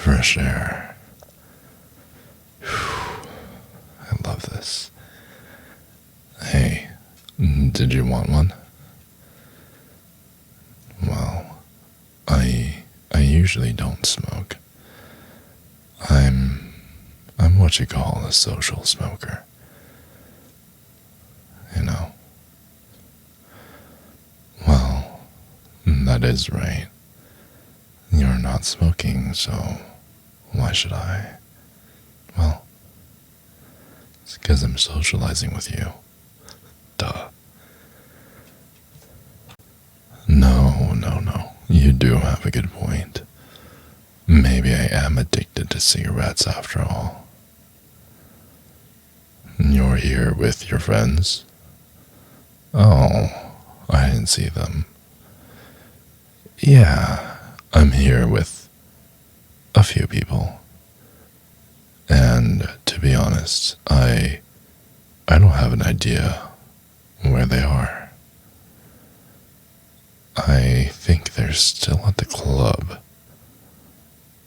fresh air. I love this. Hey, did you want one? Well, I usually don't smoke. I'm what you call a social smoker. You know? Well, that is right. You're not smoking, so why should I? Well, it's because I'm socializing with you. Duh. No, no, no. You do have a good point. Maybe I am addicted to cigarettes after all. You're here with your friends? Oh, I didn't see them. Yeah, I'm here with a few people. And to be honest, I don't have an idea where they are. I think they're still at the club.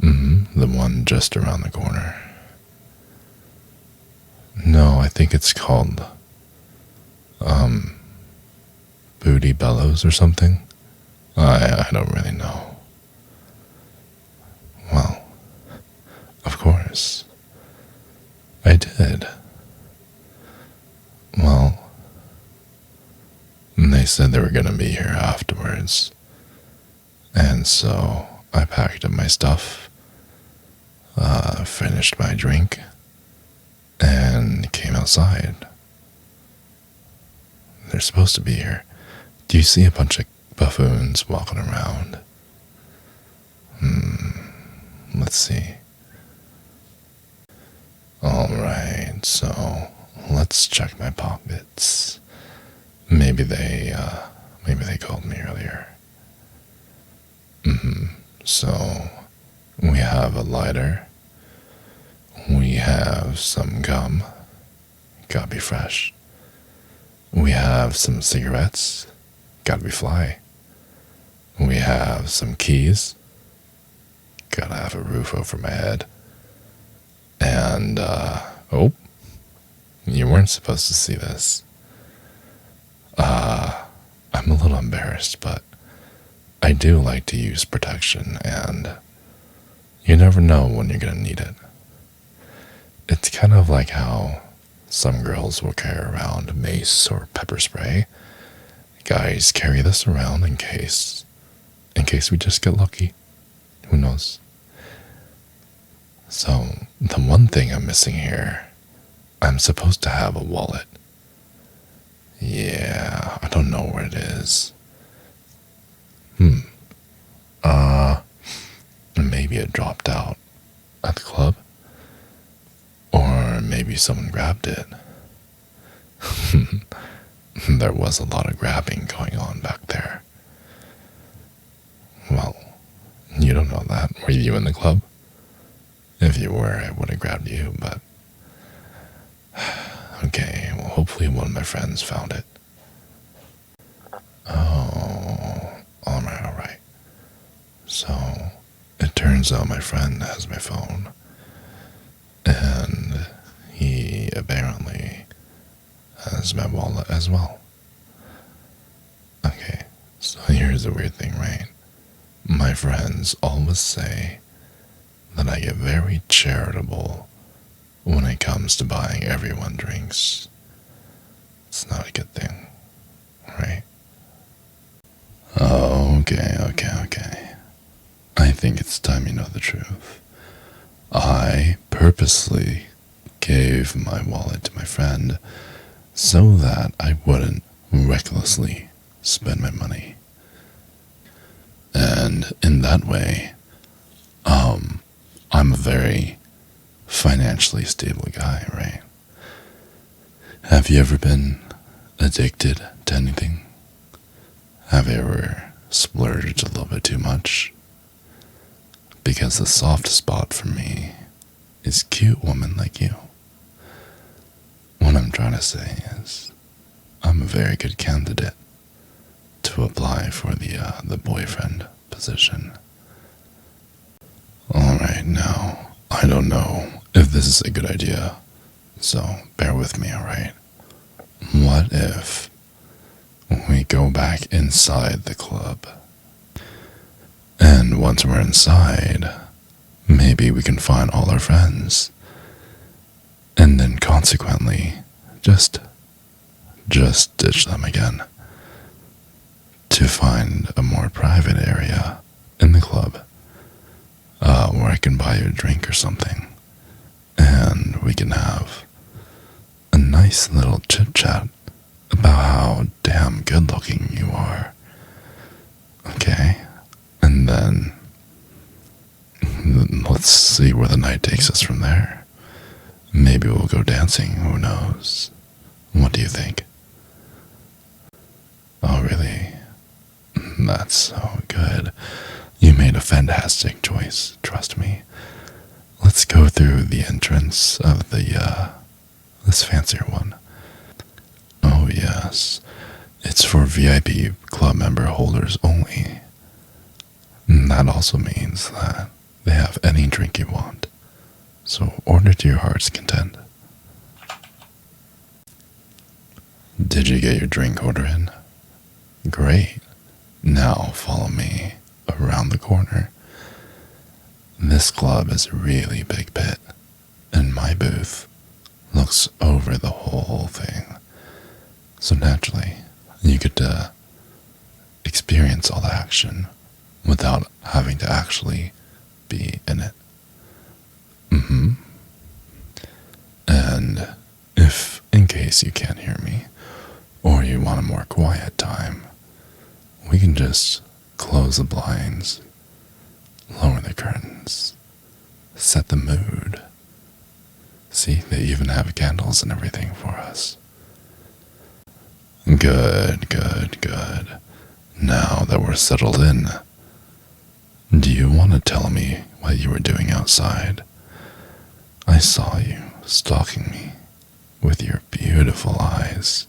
The one just around the corner. No, I think it's called, Booty Bellows or something. I don't really know. Well, of course. I did. Well, they said they were gonna be here afterwards. And so I packed up my stuff, finished my drink, and came outside. They're supposed to be here. Do you see a bunch of buffoons walking around? Let's see. Alright, so let's check my pockets. Maybe they called me earlier. So we have a lighter. We have some gum. Gotta be fresh. We have some cigarettes. Gotta be fly. We have some keys. Gotta have a roof over my head. And, oh, you weren't supposed to see this. I'm a little embarrassed, but I do like to use protection, and you never know when you're gonna need it. It's kind of like how some girls will carry around mace or pepper spray. Guys carry this around in case we just get lucky. Who knows? So, the one thing I'm missing here, I'm supposed to have a wallet. Yeah, I don't know where it is. Maybe it dropped out at the club. Or maybe someone grabbed it. There was a lot of grabbing going on back there. Well, you don't know that. Were you in the club? If you were, I would have grabbed you, but... Okay, well, hopefully one of my friends found it. Oh, alright. So, it turns out my friend has my phone. And he apparently has my wallet as well. Okay, so here's the weird thing, right? My friends always say that I get very charitable when it comes to buying everyone drinks. It's not a good thing, right? Okay. I think it's time you know the truth. I purposely gave my wallet to my friend so that I wouldn't recklessly spend my money. And in that way, I'm a very financially stable guy, right? Have you ever been addicted to anything? Have you ever splurged a little bit too much? Because the soft spot for me is cute women like you. What I'm trying to say is, I'm a very good candidate to apply for the boyfriend position. Alright, right now, I don't know if this is a good idea, so bear with me, alright? What if we go back inside the club? And once we're inside, maybe we can find all our friends. And then consequently, just ditch them again. To find a more private area in the club where I can buy you a drink or something. And we can have a nice little chit chat about how damn good looking you are. Okay? And then let's see where the night takes us from there. Maybe we'll go dancing, who knows? What do you think? Oh, really? That's so good. You made a fantastic choice, trust me. Let's go through the entrance of this fancier one. Oh, yes. It's for VIP club member holders only. And that also means that they have any drink you want. So order to your heart's content. Did you get your drink order in? Great. Now follow me around the corner. This club is a really big pit, and my booth looks over the whole thing. So naturally, you get to experience all the action without having to actually be in it. And if, in case you can't hear me, or you want a more quiet time, we can just close the blinds, lower the curtains, set the mood. See, they even have candles and everything for us. Good, good, good. Now that we're settled in, do you want to tell me what you were doing outside? I saw you stalking me with your beautiful eyes.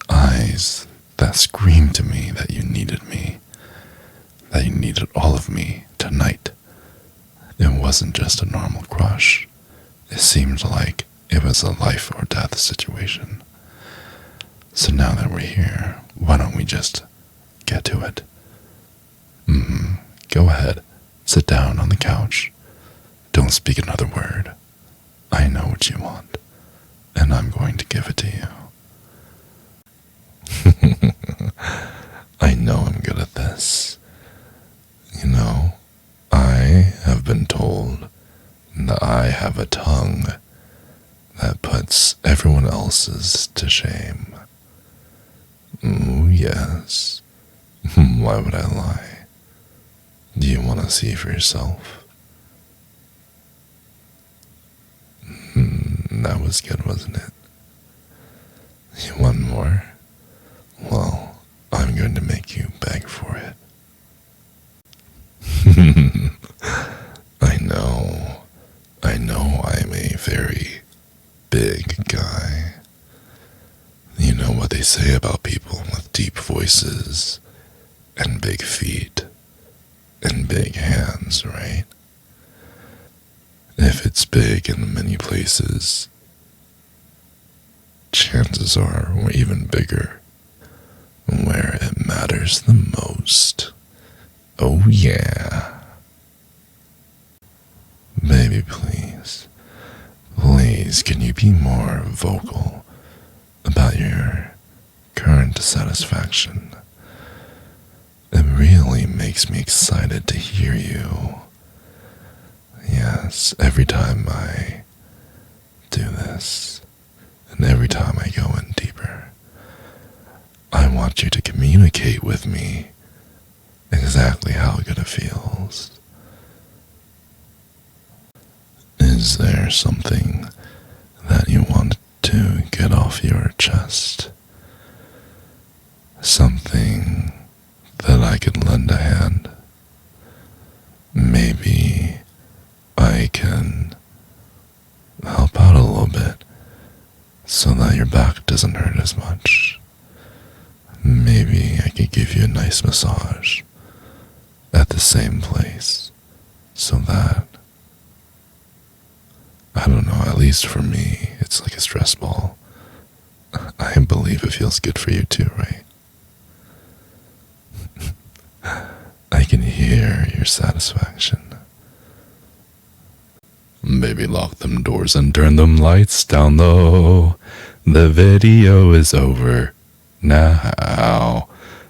Eyes that screamed to me that you needed me, that you needed all of me tonight. It wasn't just a normal crush. It seemed like it was a life or death situation. So now that we're here, why don't we just get to it? Go ahead, sit down on the couch. Don't speak another word. I know what you want, and I'm going to give it to you. I know I'm good at this. You know, I have been told that I have a tongue that puts everyone else's to shame. Oh, yes. Why would I lie? Do you want to see for yourself? That was good, wasn't it? You want more? Well, I'm going to make you beg for it. I know I'm a very big guy. You know what they say about people with deep voices and big feet and big hands, right? If it's big in many places, chances are we're even bigger where it matters the most. Oh yeah. Baby, please, can you be more vocal about your current dissatisfaction? It really makes me excited to hear you. Yes, every time I do this, and every time I go in deeper, I want you to communicate with me exactly how good it feels. Is there something that you want to get off your chest? Something that I could lend a hand? Maybe I can help out a little bit so that your back doesn't hurt as much. Maybe I could give you a nice massage at the same place so that least for me, it's like a stress ball. I believe it feels good for you too, right? I can hear your satisfaction. Baby, lock them doors and turn them lights down low. The video is over now.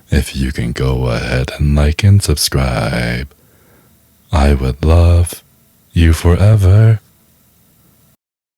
If you can go ahead and like and subscribe, I would love you forever.